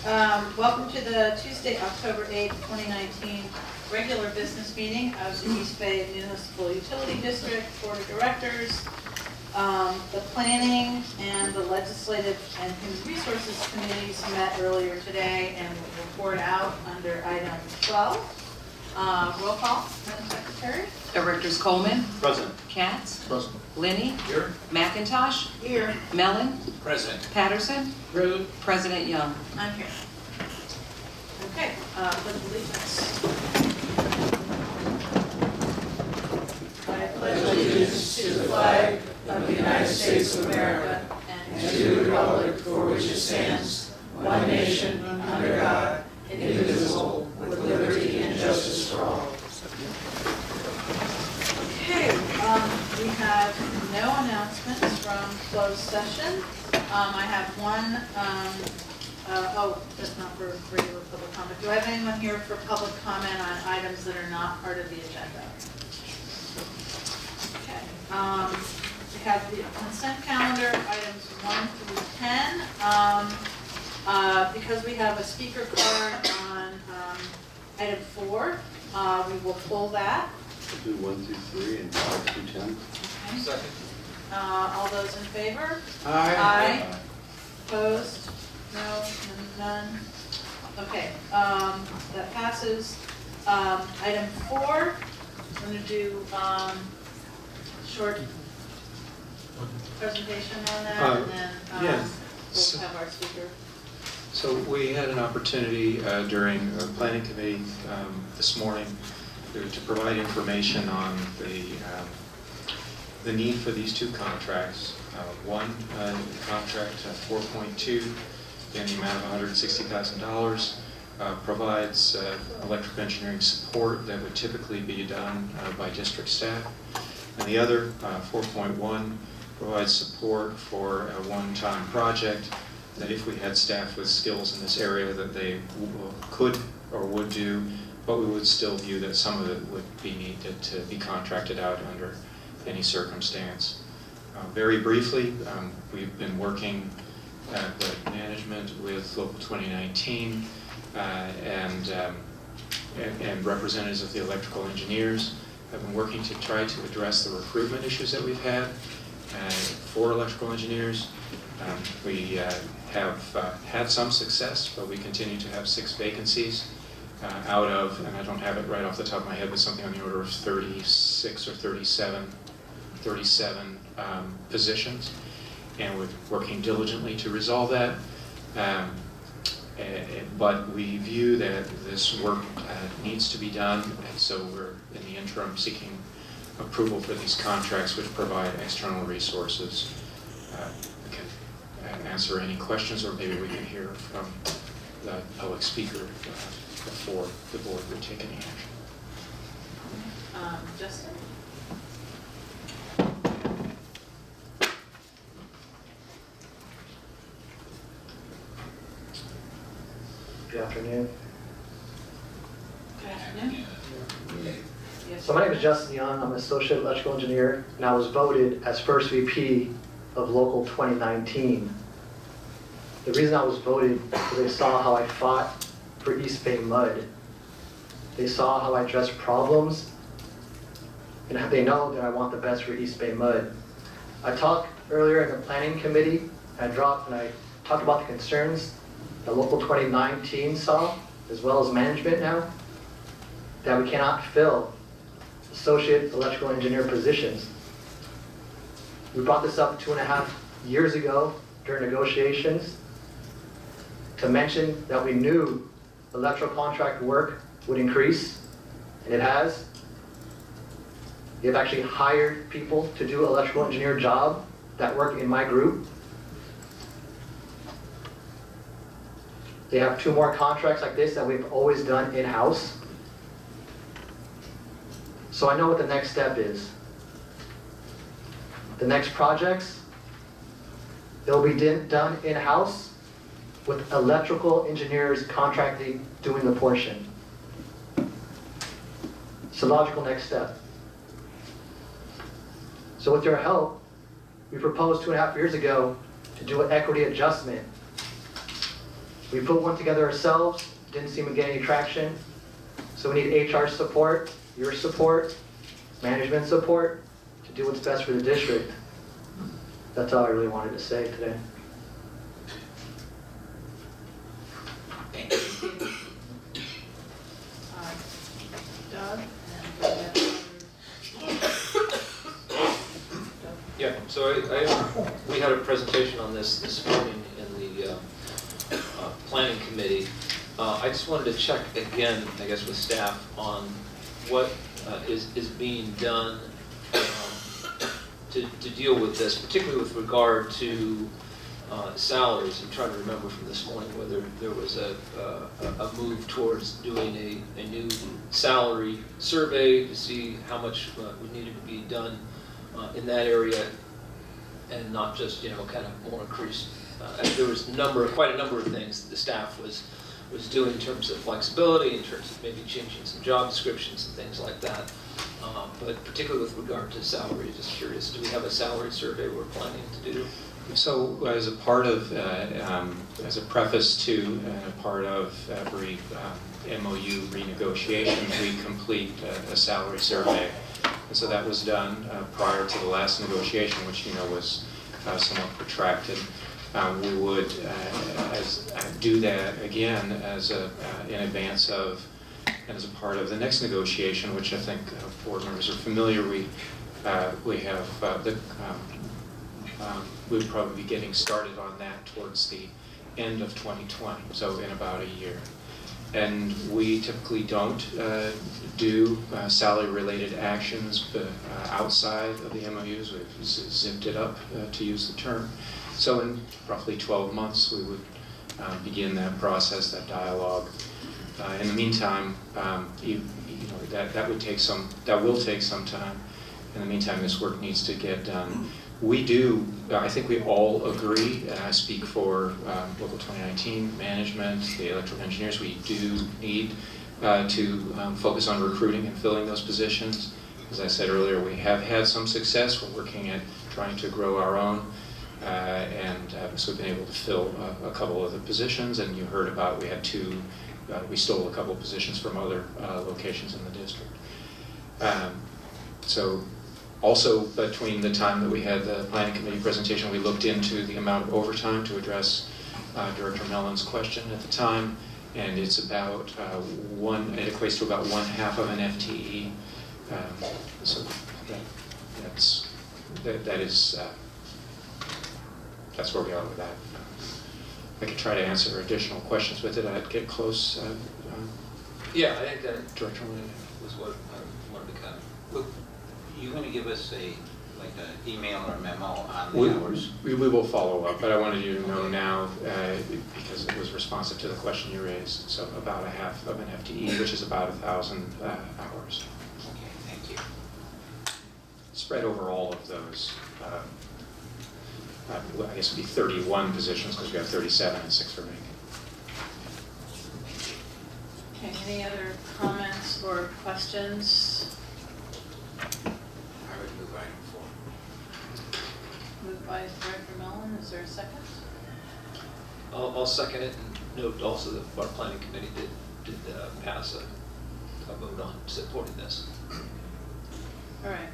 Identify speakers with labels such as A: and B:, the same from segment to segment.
A: Welcome to the Tuesday, October 8th, 2019 regular business meeting of the East Bay Municipal Utility District Board of Directors. The Planning and the Legislative and Human Resources Committees met earlier today and will report out under item 12. Roll call, Madam Secretary.
B: Directors Coleman.
C: Present.
B: Katz.
C: Present.
B: Linney.
C: Here.
B: McIntosh.
A: Here.
B: Mellon.
C: Present.
B: Patterson.
C: Present.
B: President Young.
A: I'm here. Okay, pledge allegiance. I pledge allegiance to the flag of the United States of America and to the republic for which it stands, one nation, under God, indivisible, with liberty and justice for all. Okay, we have no announcements from closed session. I have one, that's not for regular public comment. Do I have anyone here for public comment on items that are not part of the agenda? Okay. We have the consent calendar, items 1 through 10. Because we have a speaker card on item 4, we will pull that.
C: Do 1 through 3 and 5 through 10.
A: Okay.
C: Second.
A: All those in favor?
C: Aye.
A: Opposed? No, none. Okay, that passes. Item 4, I'm going to do short presentation on that, and then we'll have our speaker.
D: So we had an opportunity during the planning committee this morning to provide information on the need for these two contracts. One contract, 4.2, in the amount of $160,000, provides electrical engineering support that would typically be done by district staff. And the other, 4.1, provides support for a one-time project that if we had staff with skills in this area that they could or would do, but we would still view that some of it would be needed to be contracted out under any circumstance. Very briefly, we've been working with management with Local 2019 and representatives of the electrical engineers have been working to try to address the recruitment issues that we've had for electrical engineers. We have had some success, but we continue to have 6 vacancies out of, and I don't have it right off the top of my head, but something on the order of 36 or 37 positions, and we're working diligently to resolve that. But we view that this work needs to be done, and so we're in the interim seeking approval for these contracts which provide external resources. We can answer any questions, or maybe we can hear from the public speaker before the board would take any action.
A: Justin?
E: Good afternoon.
A: Good afternoon. Yes.
E: So my name is Justin Young. I'm an associate electrical engineer, and I was voted as first VP of Local 2019. The reason I was voted is because they saw how I fought for East Bay MUD. They saw how I addressed problems, and they know that I want the best for East Bay MUD. I talked earlier in the planning committee. I talked about the concerns that Local 2019 saw, as well as management now, that we cannot fill associate electrical engineer positions. We brought this up 2.5 years ago during negotiations to mention that we knew electrical contract work would increase, and it has. They've actually hired people to do electrical engineer job that work in my group. They have 2 more contracts like this that we've always done in-house. So I know what the next step is. The next projects, they'll be done in-house with electrical engineers contracting doing the portion. It's a logical next step. So with your help, we proposed 2.5 years ago to do an equity adjustment We put one together ourselves, didn't seem to get any traction. So we need HR support, your support, management support to do what's best for the district. That's all I really wanted to say today.
A: Doug? And
F: Yeah, so we had a presentation on this morning in the planning committee. I just wanted to check again, I guess, with staff on what is being done to deal with this, particularly with regard to salaries. I'm trying to remember from this morning whether there was a move towards doing a new salary survey to see how much needed to be done in that area, and not just, kind of more increased. There was quite a number of things that the staff was doing in terms of flexibility, in terms of maybe changing some job descriptions and things like that. But particularly with regard to salary, just curious, do we have a salary survey we're planning to do?
D: So as a part of, as a preface to and a part of every MOU renegotiation, we complete a salary survey. And so that was done prior to the last negotiation, which was somewhat protracted. We would do that again in advance of and as a part of the next negotiation, which I think board members are familiar. We have we'd probably be getting started on that towards the end of 2020, so in about a year. And we typically don't do salary-related actions outside of the MOUs. We've zipped it up, to use the term. So in roughly 12 months, we would begin that process, that dialogue. In the meantime, that will take some time. In the meantime, this work needs to get done. We do, I think we all agree, and I speak for Local 2019 management, the electrical engineers, we do need to focus on recruiting and filling those positions. As I said earlier, we have had some success. We're working at trying to grow our own, so we've been able to fill a couple of the positions, and you heard about, we stole a couple of positions from other locations in the district. So also, between the time that we had the planning committee presentation, we looked into the amount of overtime to address Director Mellon's question at the time, and it's about it equates to about 1/2 of an FTE. So that's where we are with that. I could try to answer additional questions with it. I'd get close.
F: Yeah, I think that
D: Director Mellon.
F: was what I wanted to kind of.
G: Look, you're going to give us an email or a memo on the hours?
D: We will follow up, but I wanted you to know now because it was responsive to the question you raised. So about 1/2 of an FTE, which is about 1,000 hours.
G: Okay, thank you.
D: Spread over all of those. I guess it'd be 31 positions because we have 37 and 6 remaining.
A: Okay, any other comments or questions?
G: I would move item 4.
A: Moved by Director Mellon, is there a second?
F: I'll second it, and note also that our planning committee did pass a vote on supporting this.
A: All right.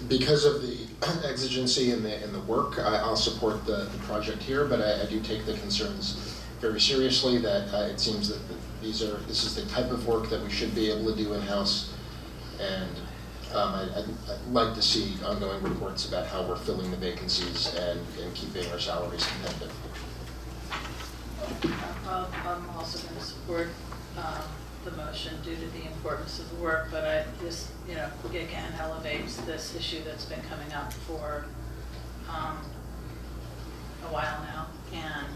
H: Because of the exigency in the work, I'll support the project here, but I do take the concerns very seriously that it seems that this is the type of work that we should be able to do in-house, and I'd like to see ongoing reports about how we're filling the vacancies and keeping our salaries competitive.
A: I'm also going to support the motion due to the importance of the work, but I just, again, elevates this issue that's been coming up for a while now, and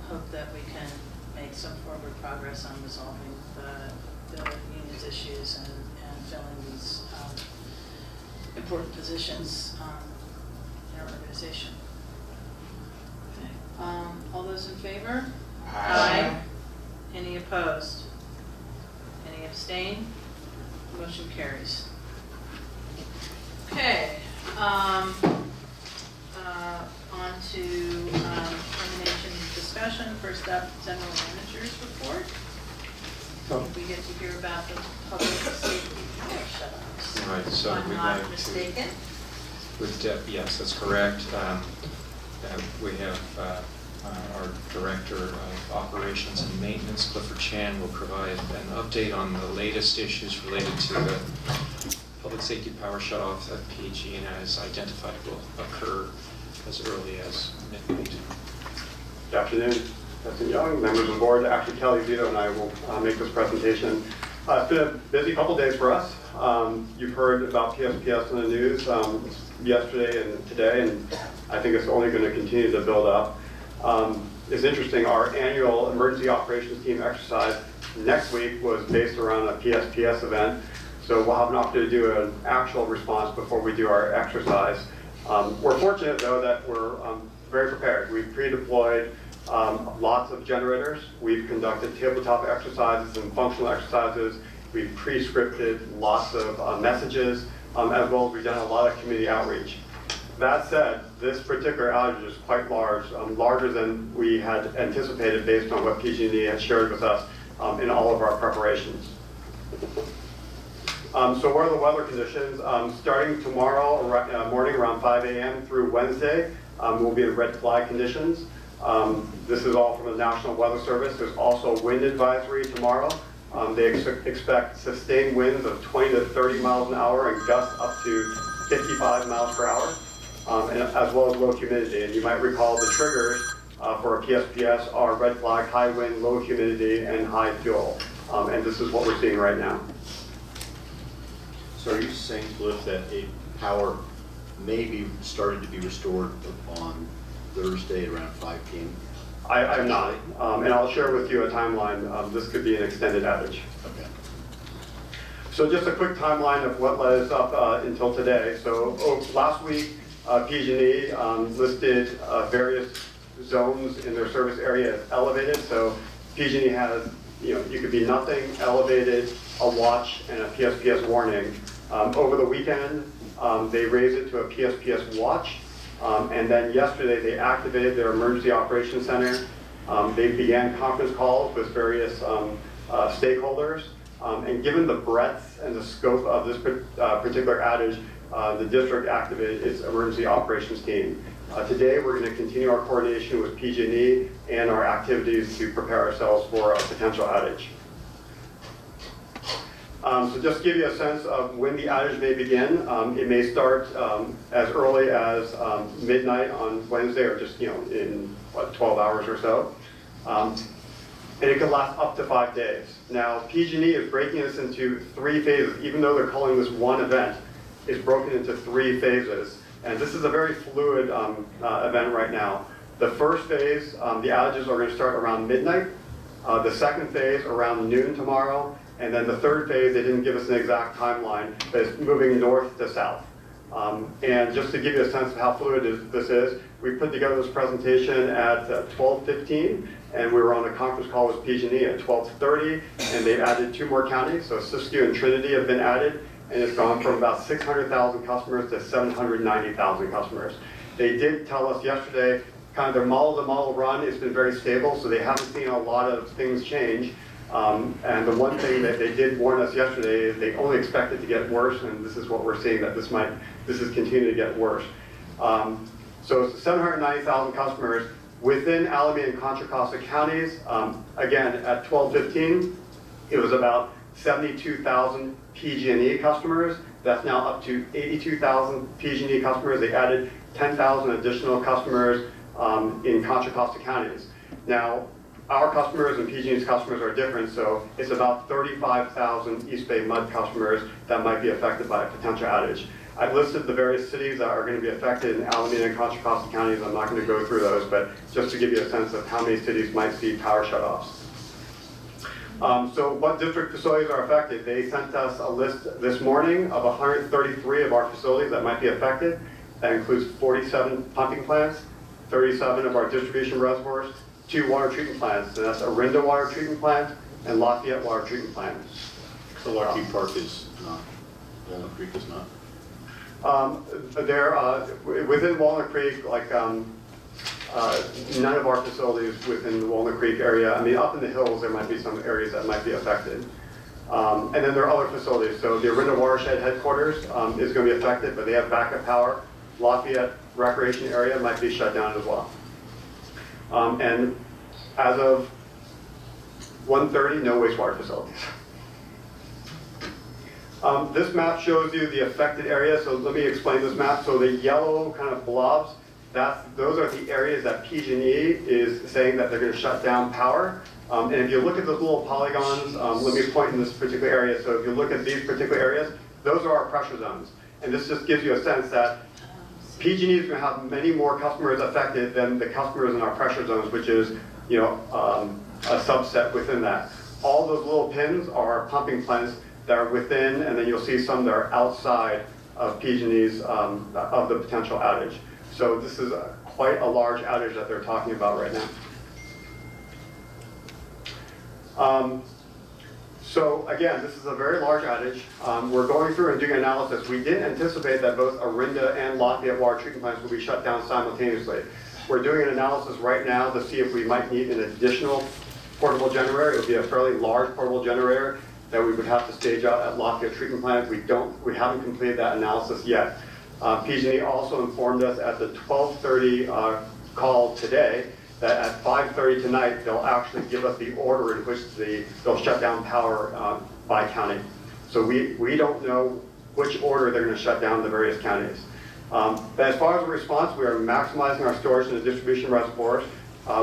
A: hope that we can make some forward progress on resolving the union's issues and filling these important positions in our organization. Okay. All those in favor? Aye. Any opposed? Any abstain? Motion carries. Okay. to termination discussion. First up, general manager's report. We get to hear about the public safety power shutoffs.
D: All right, so
A: If I'm
D: we'd
A: not
D: like to-
A: mistaken.
D: Yes, that's correct. We have our Director of Operations and Maintenance, Clifford Chan, will provide an update on the latest issues related to the public safety power shutoff that PG&E has identified will occur as early as midnight.
I: Good afternoon, President Young, members of the board. Actually, Kelly Zito and I will make this presentation. It's been a busy couple days for us. You've heard about PSPS in the news yesterday and today, and I think it's only going to continue to build up. It's interesting, our annual emergency operations team exercise next week was based around a PSPS event, so we'll have an opportunity to do an actual response before we do our exercise. We're fortunate, though, that we're very prepared. We've pre-deployed lots of generators. We've conducted tabletop exercises and functional exercises. We've pre-scripted lots of messages, as well as we've done a lot of community outreach. That said, this particular outage is quite large, larger than we had anticipated based on what PG&E had shared with us in all of our preparations. So what are the weather conditions? Starting tomorrow morning around 5 a.m. through Wednesday, we'll be in red flag conditions. This is all from the National Weather Service. There's also a wind advisory tomorrow. They expect sustained winds of 20 to 30 miles an hour and gusts up to 55 miles per hour, and as well as low humidity. And you might recall the triggers for a PSPS are red flag, high wind, low humidity, and high fuel. And this is what we're seeing right now.
C: So are you saying, Cliff, that power may be starting to be restored on Thursday around 5 p.m.?
I: I'm not, and I'll share with you a timeline. This could be an extended outage.
C: Okay.
I: So just a quick timeline of what led us up until today. So last week, PG&E listed various zones in their service area as elevated. So PG&E has, you could be nothing, elevated, a watch, and a PSPS warning. Over the weekend, they raised it to a PSPS watch. And then yesterday, they activated their emergency operations center. They began conference calls with various stakeholders. And given the breadth and the scope of this particular outage, the district activated its emergency operations team. Today, we're going to continue our coordination with PG&E and our activities to prepare ourselves for a potential outage. So just to give you a sense of when the outage may begin, it may start as early as midnight on Wednesday, or just in 12 hours or so. And it can last up to 5 days. Now, PG&E is breaking this into 3 phases. Even though they're calling this one event, it's broken into 3 phases. And this is a very fluid event right now. The first phase, the outages are going to start around midnight. The second phase around noon tomorrow. And then the third phase, they didn't give us an exact timeline, but it's moving north to south. And just to give you a sense of how fluid this is, we put together this presentation at 12:15, and we were on a conference call with PG&E at 12:30, and they've added 2 more counties. So Siskiyou and Trinity have been added, and it's gone from about 600,000 customers to 790,000 customers. They did tell us yesterday, kind of their model-to-model run has been very stable, so they haven't seen a lot of things change. And the one thing that they did warn us yesterday is they only expect it to get worse, and this is what we're seeing, that this is continuing to get worse. So it's 790,000 customers within Alameda and Contra Costa counties. Again, at 12:15, it was about 72,000 PG&E customers. That's now up to 82,000 PG&E customers. They added 10,000 additional customers in Contra Costa counties. Now, our customers and PG&E's customers are different, so it's about 35,000 East Bay MUD customers that might be affected by a potential outage. I've listed the various cities that are going to be affected in Alameda and Contra Costa counties. I'm not going to go through those, but just to give you a sense of how many cities might see power shutoffs. So what district facilities are affected? They sent us a list this morning of 133 of our facilities that might be affected. That includes 47 pumping plants, 37 of our distribution reservoirs, 2 water treatment plants, and that's Orinda Water Treatment Plant and Lafayette Water Treatment Plant.
C: So Lucky Park is not, Walnut Creek is not?
I: They're within Walnut Creek, like none of our facilities within the Walnut Creek area, I mean, up in the hills, there might be some areas that might be affected. And then there are other facilities. So the Orinda Watershed headquarters is going to be affected, but they have backup power. Lafayette Recreation Area might be shut down as well. And as of 1:30, no wastewater facilities. This map shows you the affected area, so let me explain this map. So the yellow kind of blobs, those are the areas that PG&E is saying that they're going to shut down power. And if you look at those little polygons, let me point in this particular area. So if you look at these particular areas, those are our pressure zones. And this just gives you a sense that PG&E is going to have many more customers affected than the customers in our pressure zones, which is, a subset within that. All those little pins are pumping plants that are within, and then you'll see some that are outside of PG&E's, of the potential outage. So this is quite a large outage that they're talking about right now. So again, this is a very large outage. We're going through and doing analysis. We didn't anticipate that both Orinda and Lafayette water treatment plants would be shut down simultaneously. We're doing an analysis right now to see if we might need an additional portable generator. It would be a fairly large portable generator that we would have to stage out at Lafayette treatment plant. We haven't completed that analysis yet. PG&E also informed us at the 12:30 call today that at 5:30 tonight, they'll actually give us the order in which they'll shut down power by county. So we don't know which order they're going to shut down the various counties. But as far as the response, we are maximizing our storage in the distribution reservoirs.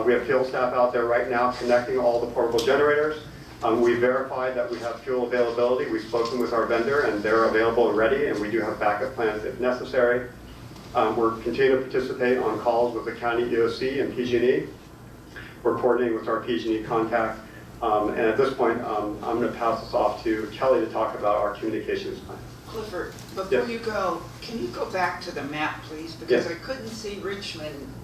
I: We have field staff out there right now connecting all the portable generators. We verified that we have fuel availability. We've spoken with our vendor and they're available and ready, and we do have backup plans if necessary. We're continuing to participate on calls with the county EOC and PG&E. We're coordinating with our PG&E contact. And at this point, I'm going to pass this off to Kelly to talk about our communications plan.
J: Clifford, before
I: Yes.
J: you go, can you go back to the map, please? Because
I: Yes.
J: I couldn't see Richmond.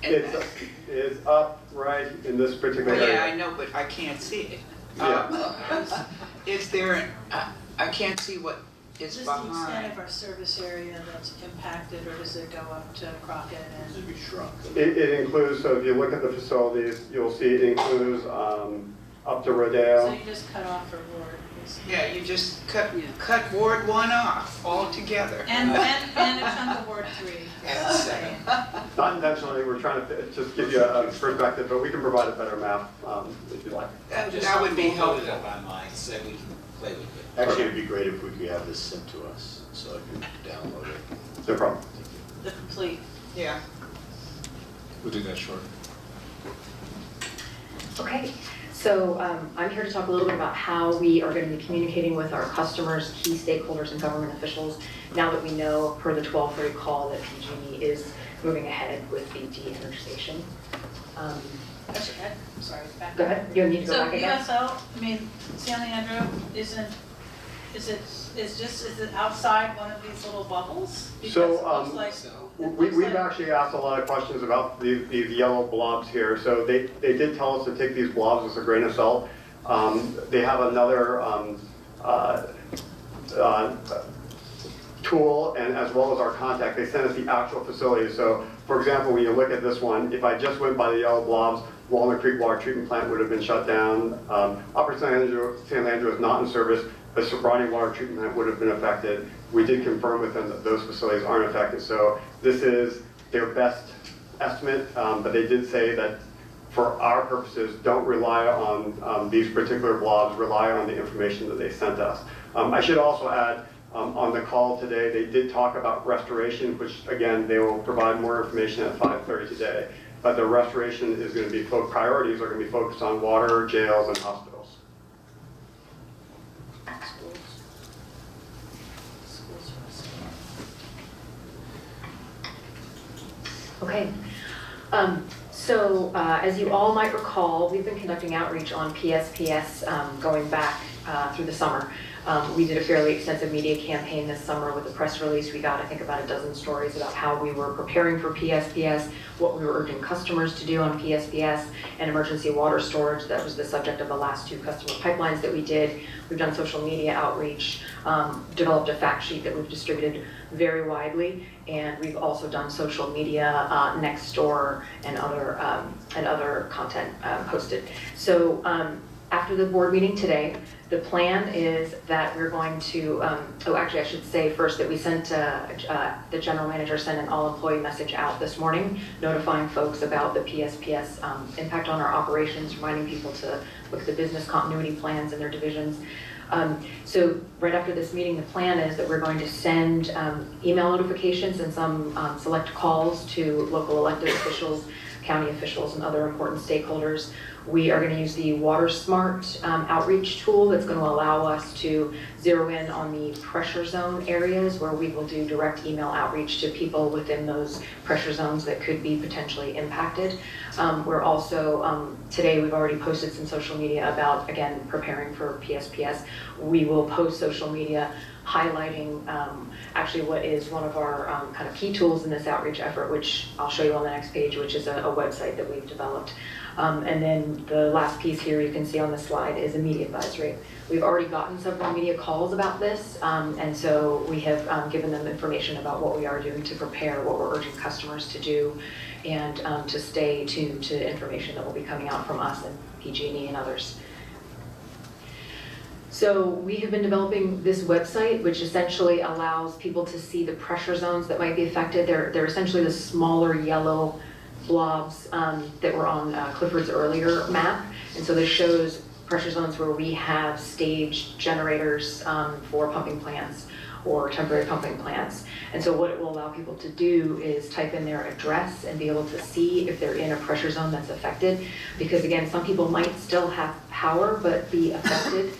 I: It's up right in this particular
J: Well,
I: area.
J: yeah, I know, but I can't see it.
I: Yeah.
J: Is there, I can't see what
A: Is
J: is
A: this the extent
J: behind.
A: of our service area that's impacted, or does it go up to Crockett and?
C: Should be shrunk.
I: It includes, so if you look at the facilities, you'll see it includes up to
A: So
I: Rodeo.
A: you just cut off her ward? basically.
J: Yeah, you just cut Ward 1 off altogether.
A: And a chunk of Ward 3.
J: And second.
I: Not intentionally, we're trying to just give you a perspective, but we can provide a better map if you like.
J: That would be
G: Just put it
J: helpful.
G: up online so we can play with it.
C: Actually, it'd be great if we could have this sent to us, so I could download it.
I: No problem.
A: The complete.
J: Yeah.
D: We'll do that shortly.
K: Okay, so I'm here to talk a little bit about how we are going to be communicating with our customers, key stakeholders, and government officials now that we know, per the 12:30 call, that PG&E is moving ahead with the de-energization.
A: Actually, I'm sorry, back.
K: Go ahead, you need to go back again?
A: So USO, I mean, San Leandro is it outside one of these little bubbles? Because
I: So,
A: it looks like.
I: We've actually asked a lot of questions about these yellow blobs here. So they did tell us to take these blobs with a grain of salt. They have another tool, and as well as our contact, they sent us the actual facility. So for example, when you look at this one, if I just went by the yellow blobs, Walnut Creek Water Treatment Plant would have been shut down. Upper San Leandro is not in service, but Sobrani Water Treatment Plant would have been affected. We did confirm with them that those facilities aren't affected. So this is their best estimate, but they did say that for our purposes, don't rely on these particular blobs, rely on the information that they sent us. I should also add, on the call today, they did talk about restoration, which again, they will provide more information at 5:30 today. But the restoration is going to be, priorities are going to be focused on water, jails, and hospitals.
K: Okay. So as you all might recall, we've been conducting outreach on PSPS going back through the summer. We did a fairly extensive media campaign this summer with a press release. We got, I think, about a dozen stories about how we were preparing for PSPS, what we were urging customers to do on PSPS, and emergency water storage. That was the subject of the last 2 customer pipelines that we did. We've done social media outreach, developed a fact sheet that we've distributed very widely, and we've also done social media next door and other content posted. So after the board meeting today, the plan is that we're going to, actually I should say first that we sent, the general manager sent an all-employee message out this morning notifying folks about the PSPS impact on our operations, reminding people to look at the business continuity plans in their divisions. So right after this meeting, the plan is that we're going to send email notifications and some select calls to local elected officials, county officials, and other important stakeholders. We are going to use the WaterSmart outreach tool that's going to allow us to zero in on the pressure zone areas where we will do direct email outreach to people within those pressure zones that could be potentially impacted. We're also, today we've already posted some social media about, again, preparing for PSPS. We will post social media highlighting actually what is one of our kind of key tools in this outreach effort, which I'll show you on the next page, which is a website that we've developed. And then the last piece here you can see on the slide is a media advisory. We've already gotten several media calls about this, and so we have given them information about what we are doing to prepare, what we're urging customers to do, and to stay tuned to information that will be coming out from us and PG&E and others. So we have been developing this website, which essentially allows people to see the pressure zones that might be affected. They're essentially the smaller yellow blobs that were on Clifford's earlier map. And so this shows pressure zones where we have staged generators for pumping plants or temporary pumping plants. And so what it will allow people to do is type in their address and be able to see if they're in a pressure zone that's affected. Because again, some people might still have power but be affected.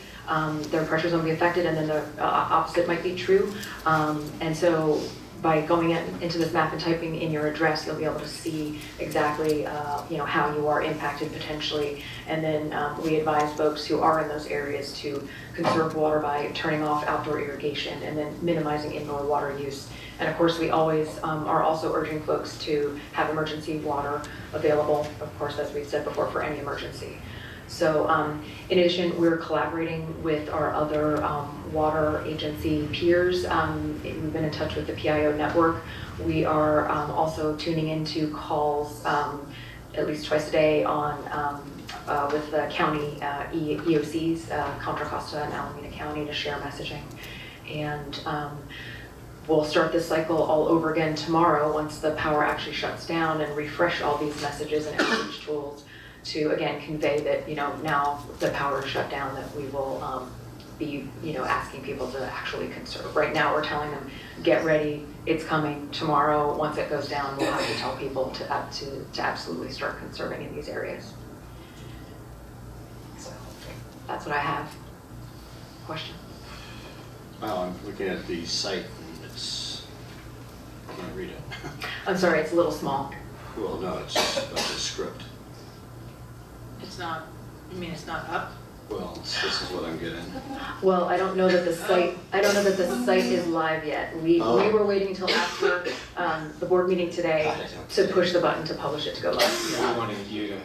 K: Their pressure zone will be affected, and then the opposite might be true. And so by going into this map and typing in your address, you'll be able to see exactly how you are impacted potentially. And then we advise folks who are in those areas to conserve water by turning off outdoor irrigation and then minimizing indoor water use. And of course, we always are also urging folks to have emergency water available, of course, as we said before, for any emergency. So in addition, we're collaborating with our other water agency peers. We've been in touch with the PIO network. We are also tuning into calls at least twice a day on with the county EOCs, Contra Costa and Alameda County, to share messaging. And we'll start this cycle all over again tomorrow once the power actually shuts down, and refresh all these messages and outreach tools to again convey that now the power is shut down, that we will be asking people to actually conserve. Right now we're telling them, get ready, it's coming tomorrow. Once it goes down, we'll have to tell people to absolutely start conserving in these areas. So that's what I have. Question?
C: Wow, I'm looking at the site and I can't read it.
K: I'm sorry, it's a little small.
C: Well, no, it's a script.
A: It's not, you mean it's not up?
C: Well, this is what I'm getting.
K: Well, I don't know that the site is live yet. We were waiting until after the board meeting today to push the button to publish it to go live.
D: We wanted you to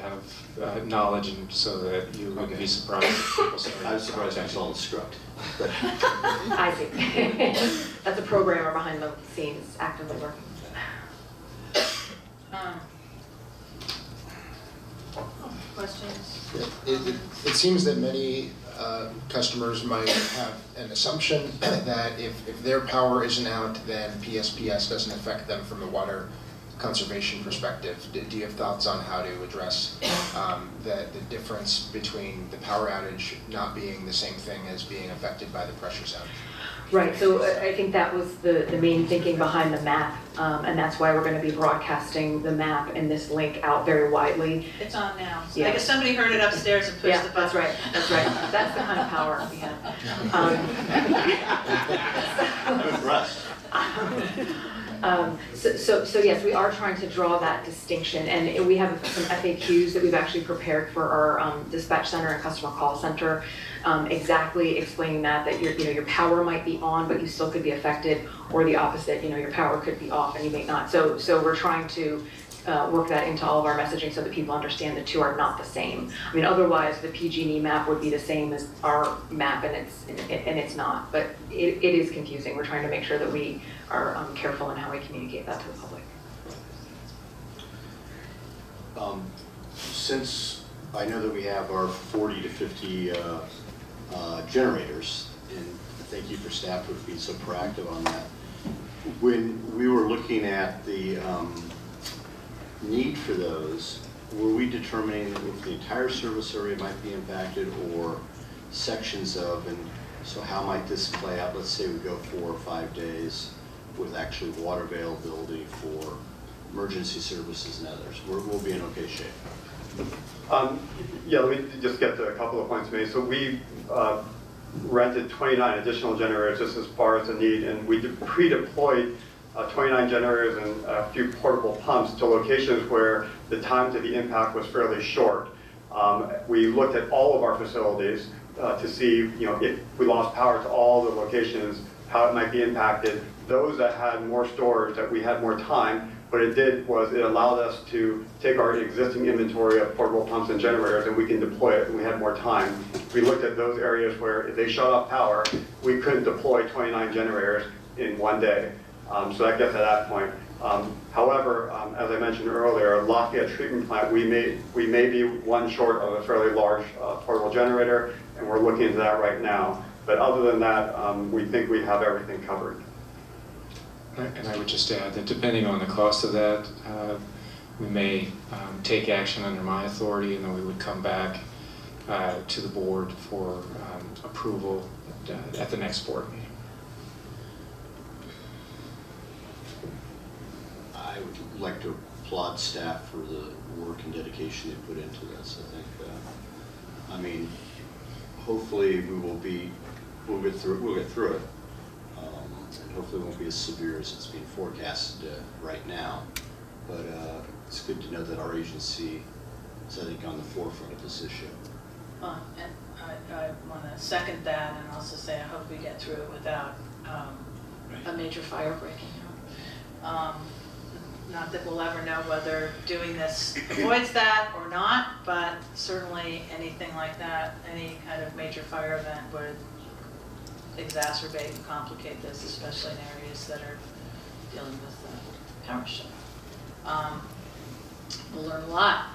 D: have knowledge, and so that you wouldn't be surprised if people started.
C: I was surprised I saw the script.
K: I see. That's a programmer behind the scenes actively working.
A: Questions?
H: It seems that many customers might have an assumption that if their power isn't out, then PSPS doesn't affect them from the water conservation perspective. Do you have thoughts on how to address the difference between the power outage not being the same thing as being affected by the pressure zone?
K: Right, so I think that was the main thinking behind the map, and that's why we're going to be broadcasting the map and this link out very widely.
A: It's on now. So
K: Yeah.
A: I guess somebody heard it upstairs and pushed the button.
K: That's right, that's right. That's the kind of power we have.
C: I'm impressed.
K: So yes, we are trying to draw that distinction, and we have some FAQs that we've actually prepared for our dispatch center and customer call center, exactly explaining that your power might be on, but you still could be affected, or the opposite, your power could be off and you may not. So we're trying to work that into all of our messaging so that people understand the two are not the same. I mean, otherwise the PG&E map would be the same as our map, and it's not. But it is confusing. We're trying to make sure that we are careful in how we communicate that to the public.
C: Since I know that we have our 40 to 50 generators, and thank you for staff for being so proactive on that. When we were looking at the need for those, were we determining if the entire service area might be impacted or sections of, and so how might this play out? Let's say we go 4 or 5 days with actually water availability for emergency services and others. We'll be in okay shape.
I: Yeah, let me just get to a couple of points made. So we rented 29 additional generators just as far as the need, and we pre-deployed 29 generators and a few portable pumps to locations where the time to the impact was fairly short. We looked at all of our facilities to see, if we lost power to all the locations, how it might be impacted. Those that had more storage, that we had more time, what it did was it allowed us to take our existing inventory of portable pumps and generators, and we can deploy it, and we had more time. We looked at those areas where if they shut off power, we couldn't deploy 29 generators in one day. So that gets to that point. However, as I mentioned earlier, Lafayette Treatment Plant, we may be one short of a fairly large portable generator, and we're looking into that right now. But other than that, we think we have everything covered.
D: And I would just add that depending on the cost of that, we may take action under my authority, and then we would come back to the board for approval at the next board meeting.
C: I would like to applaud staff for the work and dedication they put into this. I think, hopefully we'll get through it. And hopefully it won't be as severe as it's being forecasted right now. But it's good to know that our agency is, I think, on the forefront of this issue.
A: And I want to second that, and also say I hope we get through it without a major fire breaking out. Not that we'll ever know whether doing this avoids that or not, but certainly anything like that, any kind of major fire event would exacerbate and complicate this, especially in areas that are dealing with power shift. We'll learn a lot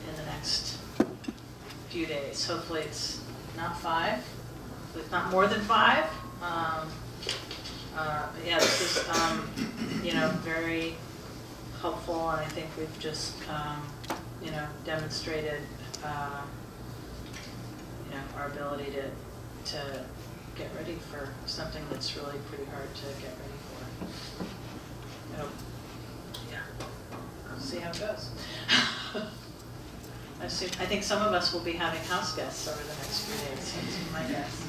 A: in the next few days. Hopefully it's not 5, hopefully it's not more than 5. Yeah, this is very helpful, and I think we've just demonstrated our ability to get ready for something that's really pretty hard to get ready for. We'll see how it goes. I think some of us will be having house guests over the next few days, that's my guess.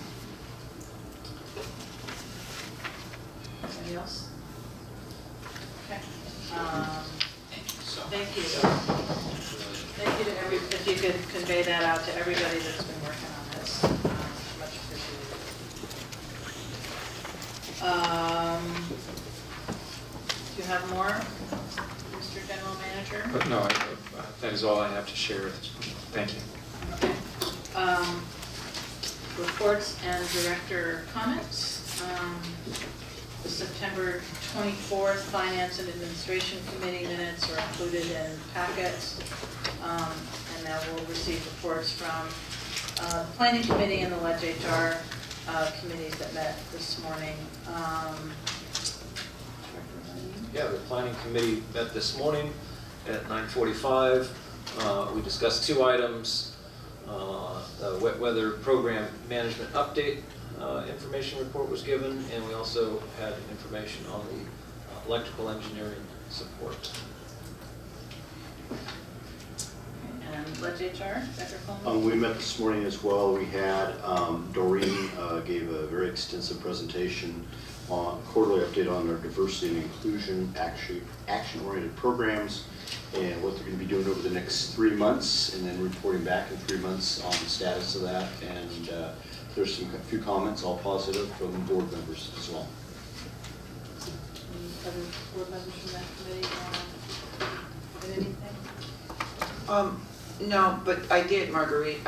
A: Anybody else? Okay. Thank you. Thank you to if you could convey that out to everybody that's been working on this. Much appreciated. Do you have more, Mr. General Manager?
D: But no, that is all I have to share. Thank you.
A: Okay. Reports and director comments. The September 24th Finance and Administration Committee minutes are included in packets, and now we'll receive reports from the Planning Committee and the Ledge HR committees that met this morning.
F: Yeah, the Planning Committee met this morning at 9:45. We discussed 2 items. The wet weather program management update information report was given, and we also had information on the electrical engineering support.
A: And Ledge HR, Dr. Coleman?
C: We met this morning as well. We had Doreen gave a very extensive presentation quarterly update on our diversity and inclusion action-oriented programs and what they're going to be doing over the next 3 months, and then reporting back in 3 months on the status of that. And there's a few comments, all positive, from board members as well.
A: Any other board members from that committee have anything?
J: No, but I did, Marguerite,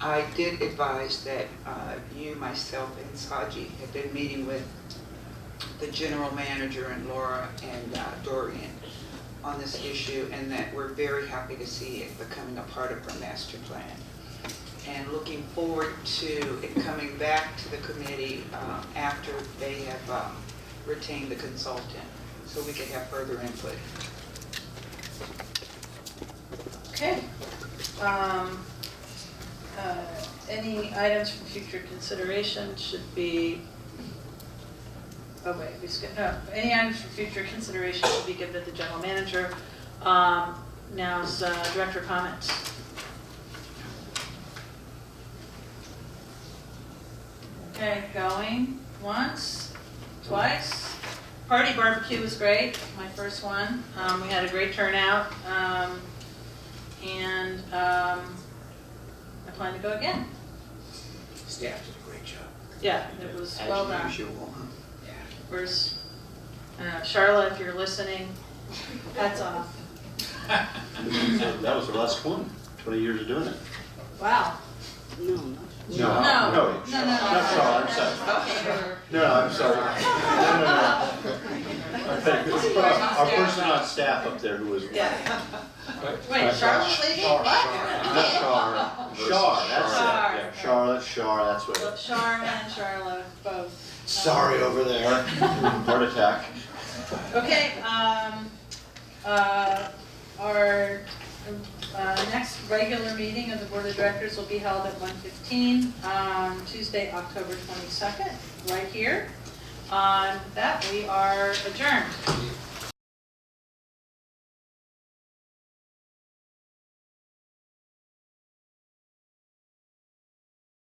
J: I did advise that you, myself, and Saji had been meeting with the general manager and Laura and Dorian on this issue, and that we're very happy to see it becoming a part of our master plan. And looking forward to it coming back to the committee after they have retained the consultant, so we could have further input.
A: Okay. Any items for future consideration should be, oh wait, we skipped, no. Any items for future consideration should be given to the general manager. Now's director comments. Okay, going once, twice. Party barbecue was great, my first one. We had a great turnout. And I plan to go again.
J: Staff did a great job.
A: Yeah, it was well done.
J: As usual, huh? Yeah.
A: Where's, Charlotte, if you're listening, hats off.
C: That was the last one, 20 years of doing it.
A: Wow.
C: No,
A: No.
C: not Charlotte, I'm sorry. No, I'm sorry. No. Our person on staff up there who was.
A: Yeah. Wait, Charlotte's leaving? What?
C: Not Char, that's
A: Char.
C: it. Yeah, Charlotte, Char, that's what.
A: Char and Charlotte, both.
C: Sorry over there. Heart attack.
A: Okay, our next regular meeting of the Board of Directors will be held at 1:15 on Tuesday, October 22nd, right here. On that, we are adjourned.